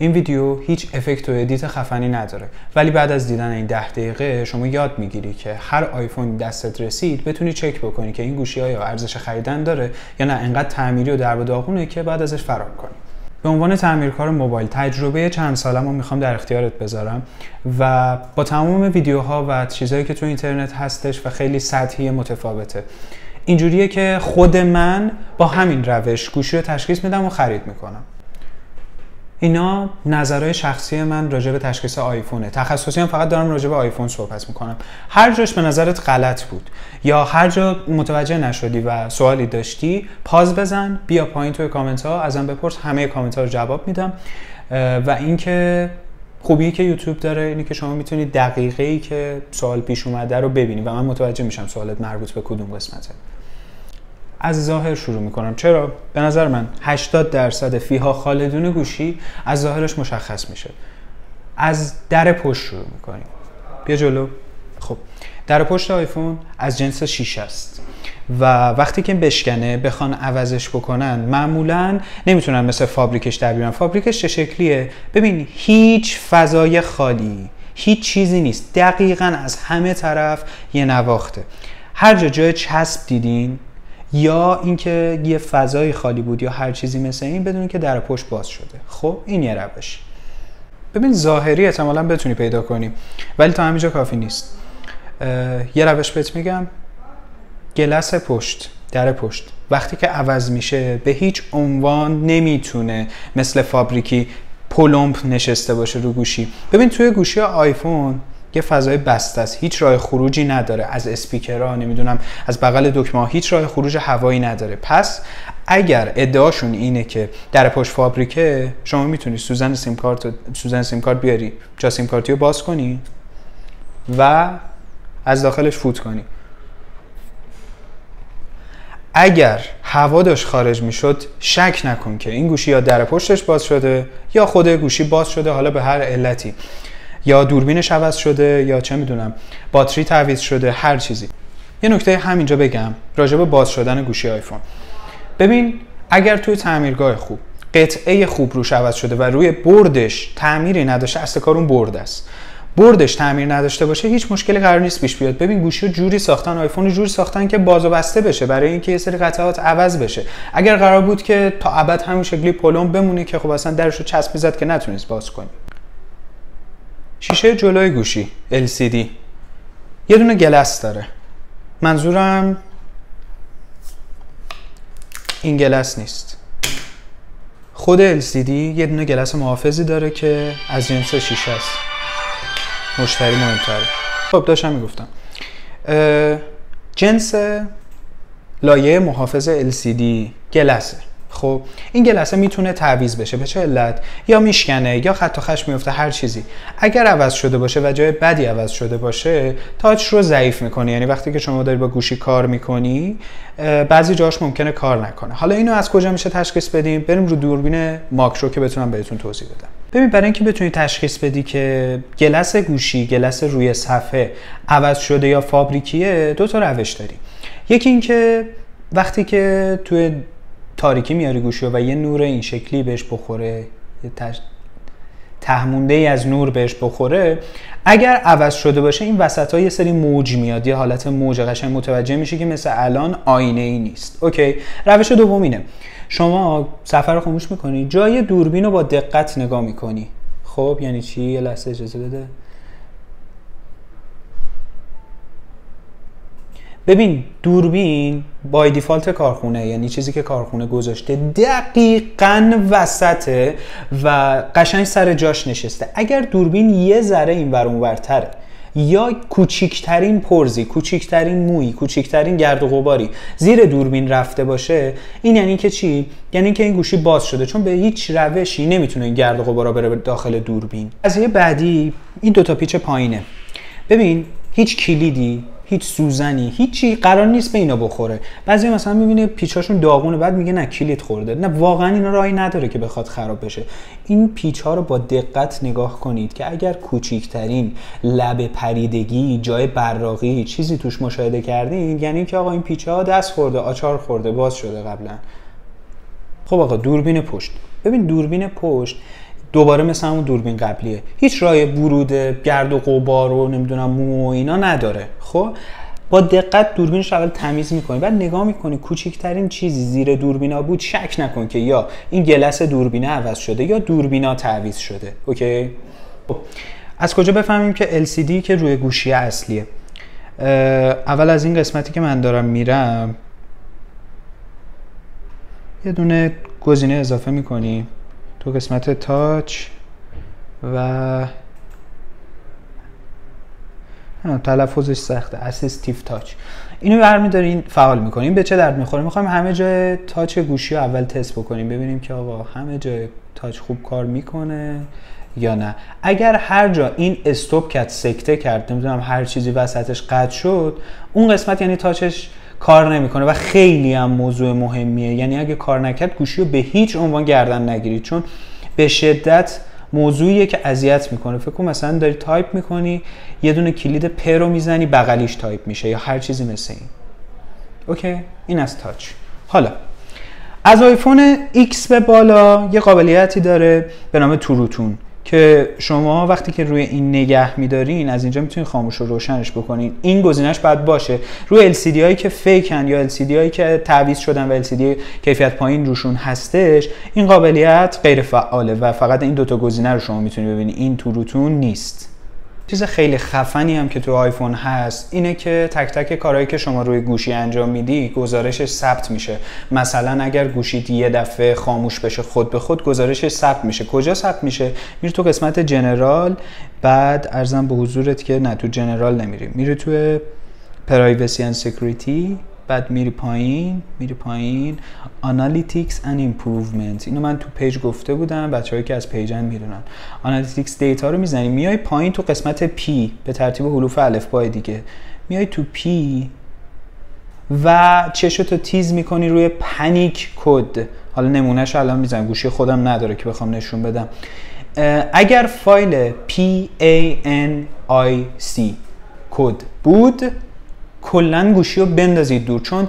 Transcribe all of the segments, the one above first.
این ویدیو هیچ افکت و ادیت خفنی نداره، ولی بعد از دیدن این 10 دقیقه شما یاد میگیری که هر آیفون دستت رسید بتونی چک بکنی که این گوشی آیا ارزش خریدن داره یا نه انقدر تعمیری و درب و داغونه که بعد ازش فرار کنی. به عنوان تعمیرکار موبایل تجربه چند سالمو میخوام در اختیارت بذارم و با تمام ویدیوها و چیزایی که تو اینترنت هستش و خیلی سطحی متفاوته. اینجوریه که خود من با همین روش گوشی رو تشخیص میدم و خرید میکنم. اینا نظرهای شخصی من راجع به تشخیص آیفونه. تخصصی هم فقط دارم راجع به آیفون صحبت میکنم. هر جاش به نظرت غلط بود یا هر جا متوجه نشدی و سوالی داشتی، پاز بزن، بیا پایین توی کامنت ها ازم بپرس، همه کامنت ها رو جواب میدم. و اینکه خوبی که یوتیوب داره اینه که شما میتونید دقیقه‌ای که سوال پیش اومده رو ببینی و من متوجه میشم سوالت مربوط به کدوم قسمته. از ظاهر شروع میکنم. چرا؟ به نظر من 80% فیها خالدون گوشی از ظاهرش مشخص میشه. از در پشت شروع میکنیم. بیا جلو. خب در پشت آیفون از جنس شیشه است و وقتی که بشکنه بخوان عوضش بکنن معمولا نمیتونن مثل فابریکش در بیارن. فابریکش چه شکلیه؟ ببین هیچ فضای خالی، هیچ چیزی نیست، دقیقاً از همه طرف یه نواخته. هر جای چسب دیدین یا اینکه یه فضای خالی بود یا هر چیزی مثل این بدون که در پشت باز شده. خب این یه روش. ببین ظاهری احتمالاً بتونی پیدا کنی ولی تا همینجا کافی نیست. یه روش بهت میگم. گلس پشت، در پشت وقتی که عوض میشه به هیچ عنوان نمیتونه مثل فابریکی پلمپ نشسته باشه رو گوشی. ببین توی گوشی آیفون یه فضای بسته است، هیچ راه خروجی نداره، از اسپیکرها نمیدونم از بغل دکمه هیچ راه خروج هوایی نداره. پس اگر ادعاشون اینه که در پشت فابریکه، شما میتونی سوزن سیم کارت بیاری، جا سیم کارتی رو باز کنی و از داخلش فوت کنی. اگر هوا داشت خارج میشد شک نکن که این گوشی یا در پشتش باز شده یا خود گوشی باز شده، حالا به هر علتی، یا دوربینش عوض شده یا چه میدونم باتری تعویض شده، هر چیزی. یه نکته همینجا بگم راجع به باز شدن گوشی آیفون. ببین اگر توی تعمیرگاه خوب قطعه خوب روش عوض شده و روی بردش تعمیری نداشته، اصل کار اون برد است، بردش تعمیر نداشته باشه هیچ مشکلی قرار نیست پیش بیاد. ببین گوشی رو جوری ساختن، آیفون رو جوری ساختن که باز و بسته بشه برای اینکه یه سری قطعات عوض بشه. اگر قرار بود که تا ابد همین شکلی پلم بمونه که خب اصلا درش رو چسب می‌زد که نتونست باز کنی. شیشه جلوی گوشی LCD یه دونه گلس داره. منظورم این گلس نیست. خود LCD یه دونه گلس محافظی داره که از جنس شیشه است. مشتری مهمتره. خب داشتم میگفتم جنس لایه محافظ LCD گلسه. خب این گلسه میتونه تعویض بشه. به چه علت؟ یا میشکنه یا خط و خش میفته، هر چیزی. اگر عوض شده باشه و جای بدی عوض شده باشه تاچ رو ضعیف میکنه. یعنی وقتی که شما داری با گوشی کار میکنی بعضی جاش ممکنه کار نکنه. حالا اینو از کجا میشه تشخیص بدیم؟ بریم رو دوربین ماکرو که بتونم بهتون توضیح بدم. ببین برای اینکه بتونی تشخیص بدی که گلس گوشی، گلس روی صفحه عوض شده یا فابریکیه، دو تا روش داری. یکی اینکه وقتی که توی تاریکی میاری گوشی و یه نور این شکلی بهش بخوره، یه تهمونده ای از نور بهش بخوره، اگر عوض شده باشه این وسط ها یه سری موج میاد، یه حالت موج، قشنگ متوجه میشی که مثل الان آینه ای نیست. اوکی. روش دوم اینه، شما صفحه رو خاموش میکنی، جای دوربین رو با دقت نگاه میکنی. خب یعنی چی؟ یه لحظه اجازه بده. ببین دوربین بای دیفالت کارخونه، یعنی چیزی که کارخونه گذاشته، دقیقاً وسطه و قشنگ سر جاش نشسته. اگر دوربین یه ذره این ور اون ورتره یا کوچیکترین پرزی، کوچیکترین مویی، کوچیکترین گرد و غباری زیر دوربین رفته باشه، این یعنی که چی؟ یعنی که این گوشی باز شده، چون به هیچ روشی نمیتونه این گرد و غبارا بره داخل دوربین. قضیه بعدی این دوتا پیچ پایینه. ببین هیچ کلیدی، هیچ سوزنی، هیچی قرار نیست به اینا بخوره. بعضی مثلا میبینه پیچاشون داغونه بعد میگه نه کلید خورده. نه واقعا اینا راهی نداره که بخواد خراب بشه. این پیچ ها رو با دقت نگاه کنید که اگر کوچیکترین لبه پریدگی، جای براقی، چیزی توش مشاهده کردین، یعنی که آقا این پیچ ها دست خورده، آچار خورده، باز شده قبلا. خب آقا دوربین پشت. ببین دوربین پشت دوباره مثل همون دوربین قبلیه، هیچ راه ورود گرد و غبار و نمیدونم مو و اینا نداره. خب با دقت دوربینش اول تمیز میکنی، بعد نگاه میکنی کوچکترین چیزی زیر دوربینا بود، شک نکن که یا این گلس دوربینه عوض شده یا دوربینا تعویض شده. اوکی؟ از کجا بفهمیم که LCD که روی گوشی اصلیه؟ اول از این قسمتی که من دارم میرم یه دونه گزینه اضافه میکنی تو قسمت تاچ و تلفظش سخته، اسیستیو تاچ. اینو برمی‌دارین فعال میکنیم. به چه درد میخوره؟ میخوایم همه جای تاچ گوشی رو اول تست بکنیم، ببینیم که آقا همه جای تاچ خوب کار میکنه یا نه. اگر هر جا این استوب کرد، سکته کرد، نمیدونم هر چیزی وسطش قطع شد، اون قسمت یعنی تاچش کار نمیکنه و خیلی هم موضوع مهمیه. یعنی اگه کار نکرد گوشی رو به هیچ عنوان گردن نگیرید، چون به شدت موضوعیه که اذیت میکنه. فکر کن مثلا داری تایپ میکنی، یه دونه کلید پ رو میزنی بغلیش تایپ میشه یا هر چیزی مثل این. اوکی؟ این از تاچ. حالا از آیفون X به بالا یه قابلیتی داره به نام تروتون که شما وقتی که روی این نگه میدارین از اینجا میتونین خاموش و روشنش بکنین. این گزینش باید باشه. روی LCD هایی که فیکن یا LCD هایی که تعویض شدن و LCD کیفیت پایین روشون هستش، این قابلیت غیر فعاله و فقط این دوتا گزینه رو شما میتونید ببینید. این تروتون نیست. چیز خیلی خفنی هم که تو آیفون هست اینه که تک تک کارهایی که شما روی گوشی انجام میدی گزارشش ثبت میشه. مثلا اگر گوشیت یه دفعه خاموش بشه خود به خود گزارشش ثبت میشه. کجا ثبت میشه؟ میری تو قسمت جنرال، بعد ارزم به حضورت که نه تو جنرال نمیری، میری تو پرایوسی اند سکیوریتی، بعد میری پایین Analytics and Improvement. اینو من تو پیج گفته بودم، بچه‌هایی که از پیجن میدونن. Analytics دیتا رو میزنی، میای پایین تو قسمت P به ترتیب حروف الفبای دیگه، میای تو P و چشتو تیز میکنی روی پنیک کد. حالا نمونهش الان میزنم، گوشی خودم نداره که بخوام نشون بدم. اگر فایل PANIC کد بود کلن گوشی رو بندازید دور، چون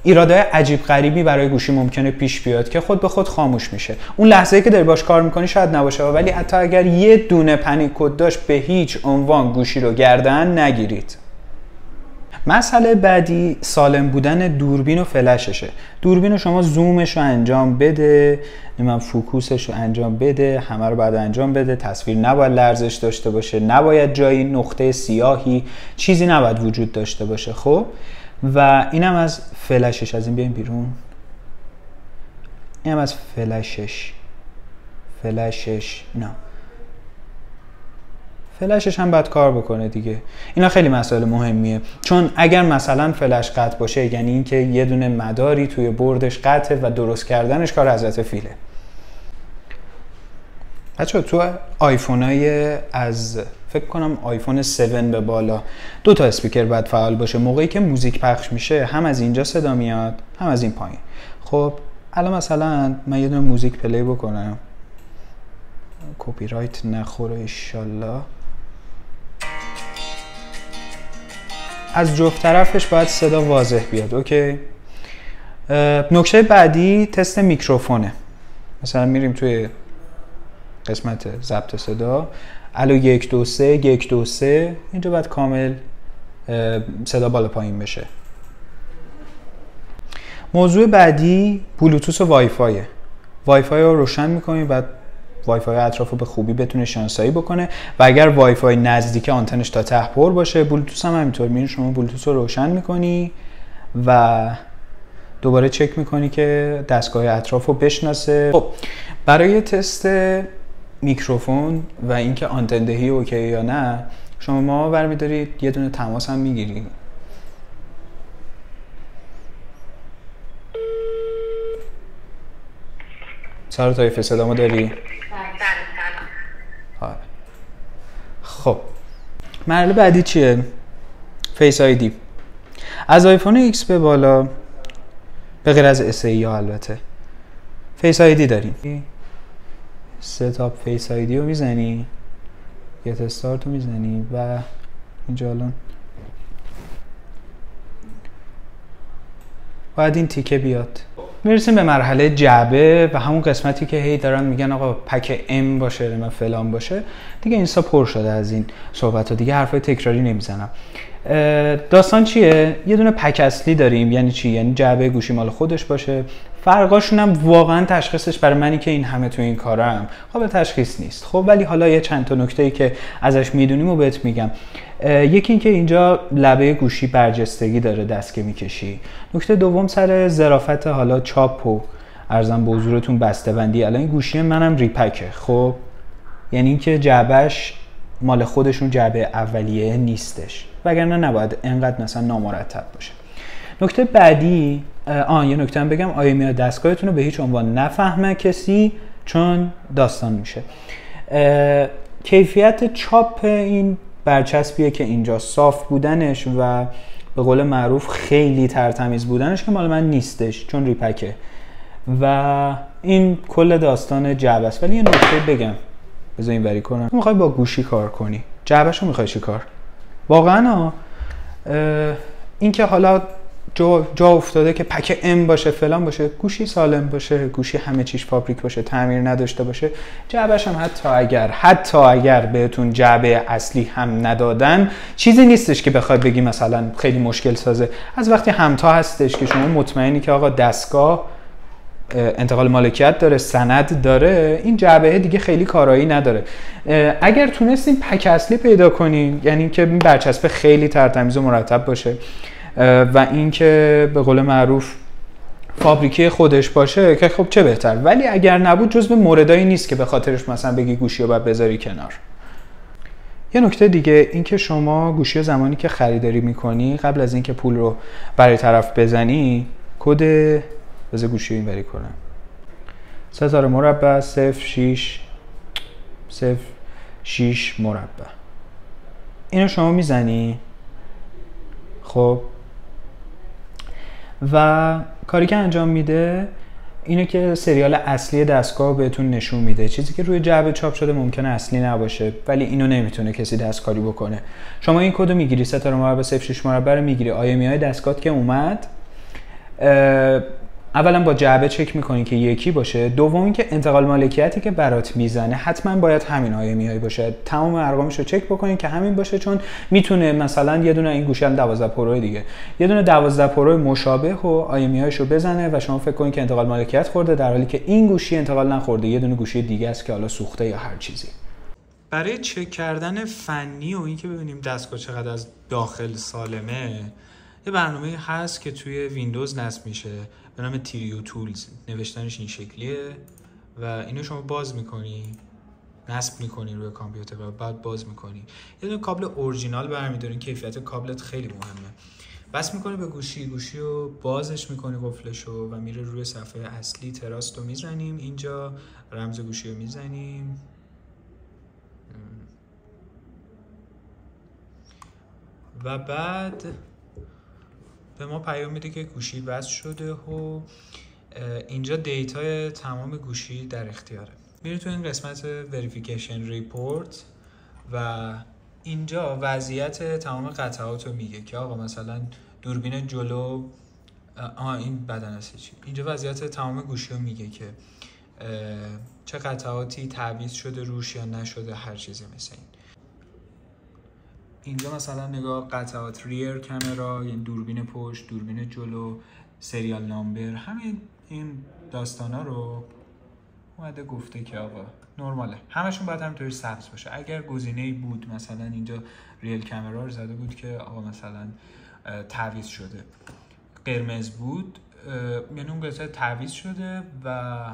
ایرادهای عجیب غریبی برای گوشی ممکنه پیش بیاد که خود به خود خاموش میشه. اون لحظه‌ای که داری باش کار میکنی شاید نباشه، ولی حتی اگر یه دونه پنیک کد داشت به هیچ عنوان گوشی رو گردن نگیرید. مسئله بعدی سالم بودن دوربین و فلششه. دوربین رو شما زومش رو انجام بده، فوکوسش رو انجام بده، همه رو بعد انجام بده. تصویر نباید لرزش داشته باشه، نباید جایی نقطه سیاهی چیزی نباید وجود داشته باشه. خب و اینم از فلشش. از این بیایم بیرون. اینم از فلشش نه، فلشش هم باید کار بکنه دیگه. اینا خیلی مسائل مهمیه، چون اگر مثلا فلش قطع باشه یعنی اینکه یه دونه مداری توی بردش قطعه و درست کردنش کار حضرت فیله. بچه‌ها تو آیفونای از فکر کنم آیفون 7 به بالا 2 تا اسپیکر باید فعال باشه. موقعی که موزیک پخش میشه هم از اینجا صدا میاد هم از این پایین. خب الان مثلا من یه دونه موزیک پلی بکنم، کپی رایت نخوره انشالله. از جفت طرفش باید صدا واضح بیاد. اوکی. نکته بعدی تست میکروفونه. مثلا میریم توی قسمت ضبط صدا، الو 1 2 3 1 2 3، اینجا باید کامل صدا بالا پایین بشه. موضوع بعدی بلوتوث و وای فایه. وای فای رو روشن می‌کنی، بعد وای فای اطراف رو به خوبی بتونه شناسایی بکنه و اگر وای فای نزدیک آنتنش تا ته پر باشه، بلوتوث هم همینطور. میری شما بلوتوث رو روشن می‌کنی و دوباره چک می‌کنی که دستگاه اطراف رو بشناسه. خب برای تست میکروفون و اینکه آنتن دهی اوکی یا نه، شما برمی‌دارید یه دونه تماس هم می‌گیرید. سارا طایفه صدامو داری؟ بله. خب مرحله بعدی چیه؟ فیس آیدی. از آیفون X به بالا به غیر از SE ها البته فیس آیدی داریم. ستاپ فیس آیدی رو میزنی، گت استارت رو میزنی و اینجا الان باید این تیکه بیاد. میرسیم به مرحله جعبه و همون قسمتی که هی دارن میگن آقا پک ام باشه من فلان باشه. دیگه اینستا پر شده از این صحبت ها، دیگه حرفای تکراری نمیزنم. داستان چیه؟ یه دونه پک اصلی داریم. یعنی چی؟ یعنی جعبه گوشی مال خودش باشه. فرقاشون هم واقعا تشخیصش برای منی که این همه تو این کارم قابل تشخیص نیست. خب ولی حالا یه چند تا نکته‌ای که ازش میدونیم و بهت میگم. یکی این که اینجا لبه گوشی برجستگی داره دست که میکشی. نکته دوم سر ظرافت حالا چاپ و ارزم به حضورتون بسته‌بندی. الان این گوشی منم ریپکه. خب یعنی اینکه جعبهش مال خودشون جعبه اولیه نیستش، وگرنه نباید انقدر مثلا نامرتب باشه. نکته بعدی یه نکته هم بگم، آیمیا دستگاهتون رو به هیچ عنوان نفهمه کسی، چون داستان میشه. کیفیت چاپ این برچسبیه که اینجا صاف بودنش و به قول معروف خیلی ترتمیز بودنش که مال من نیستش چون ریپکه و این کل داستان جعبه است. ولی یه نکته بگم، بذار اینوری کنم. تو میخوای با گوشی کار کنی، جعبهشو میخوای چی کار؟ واقعا این که حالا جا افتاده که پک ام باشه فلان باشه، گوشی سالم باشه، گوشی همه چیش فابریک باشه، تعمیر نداشته باشه، جعبهش هم حتی اگر بهتون جعبه اصلی هم ندادن، چیزی نیستش که بخواد بگی مثلا خیلی مشکل سازه. از وقتی همتا هستش که شما مطمئنی که آقا دستگاه انتقال مالکیت داره، سند داره، این جعبه دیگه خیلی کارایی نداره. اگر تونستین پک اصلی پیدا کنین، یعنی که این برچسب خیلی ترتمیز و مرتب باشه و اینکه به قول معروف فابریکه خودش باشه که خب چه بهتر. ولی اگر نبود جزو موردایی نیست که به خاطرش مثلا بگی گوشی رو باید بذاری کنار. یه نکته دیگه این که شما گوشی رو زمانی که خریداری میکنی، قبل از اینکه پول رو برای طرف بزنی، کد بذار گوشی رو اینوری کنم 3000 مربع 06 مربع، اینو شما میزنی. خب و کاری که انجام میده اینه که سریال اصلی دستگاه بهتون نشون میده. چیزی که روی جعبه چاپ شده ممکنه اصلی نباشه، ولی اینو نمیتونه کسی دستکاری بکنه. شما این کدو میگیری، 3000 مربع 06 مربع رو میگیری، آیمی دستگاه که اومد، اولا با جعبه چک میکنی که یکی باشه. دوم اینکه انتقال مالکیتی که برات میزنه حتما باید همین آیمی باشه. تمام ارقامش رو چک بکنین که همین باشه، چون میتونه مثلا یه دونه این گوشی 12 پرو دیگه، یه دونه 12 پرو مشابه و آیمی هاشو بزنه و شما فکر کنین که انتقال مالکیت خورده، در حالی که این گوشی انتقال نخورده، یه دونه گوشی دیگه است که حالا سوخته یا هر چیزی. برای چک کردن فنی و اینکه ببینیم دستگاه چقدر از داخل سالمه، یه برنامه هست که توی ویندوز نصب میشه به نام تریو تولز. نوشتنش این شکلیه و اینو شما باز میکنی، نصب میکنی روی کامپیوتر و بعد باز میکنی. یه دونه کابل اورجینال برمی‌داری، کیفیت کابلت خیلی مهمه. بس میکنی به گوشی رو بازش میکنی قفلشو و میره روی صفحه اصلی. تراست رو میزنیم اینجا، رمز گوشی رو میزنیم و بعد به ما پیام میده که گوشی وصل شده و اینجا دیتای تمام گوشی در اختیاره. میری تو این قسمت وریفیکیشن ریپورت و اینجا وضعیت تمام قطعات رو میگه که آقا مثلا دوربین جلو این بدن است چی. اینجا وضعیت تمام گوشی رو میگه که چه قطعاتی تعویض شده روش یا نشده، هر چیزی مثل این. اینجا مثلا نگاه قطعات ریر کامرا، یعنی دوربین پشت، دوربین جلو، سریال نامبر، همین این داستانا رو اومده گفته که آقا نرماله، همشون باید همینطوری سبز باشه. اگر گزینه‌ای بود مثلا اینجا ریل کامرا رو زده بود که آقا مثلا تعویض شده، قرمز بود، یعنی اون قطعه تعویض شده و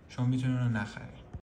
شما میتونید اون رو نخرید.